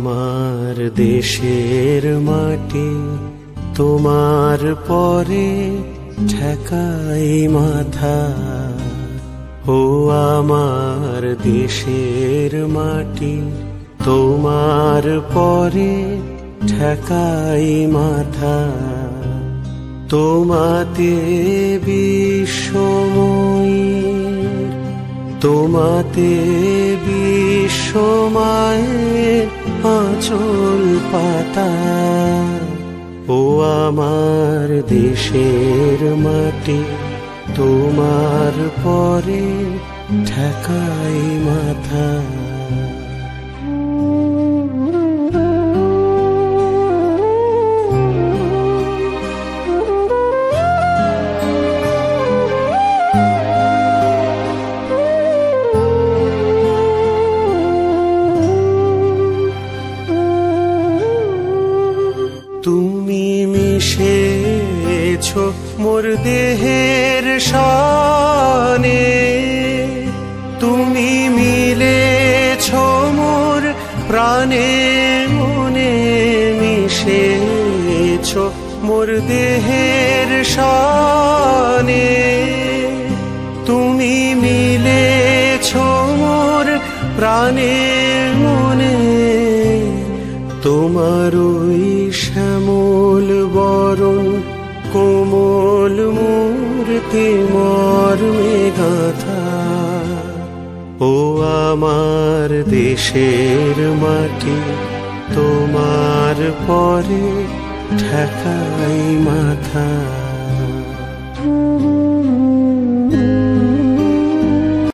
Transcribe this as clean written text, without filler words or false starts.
আমার দেশের মাটি তোমার পরে ঠেকাই মাথা। ও আমার দেশের মাটি তোমার পরে ঠেকাই মাথা। তোমাতে বিশ্বময়ীর, তোমাতে বিশ্বমায়ের আঁচল পাতা। ও আমার দেশের মাটি তোমার পরে ঠেকাই মাথা। তুমি মিশেছো মোর দেহের শানে, তুমি মিলেছো মোর প্রাণে মনে। মিশেছো মোর দেহের শানে, তুমি মিলেছো মোর প্রাণে মনে। তোমার ওই শ্যামল বরণ কোমল মূর্তি মর্মে গাঁথা। ও আমার দেশের মাটি তোমার পরে ঠেকাই মাথা।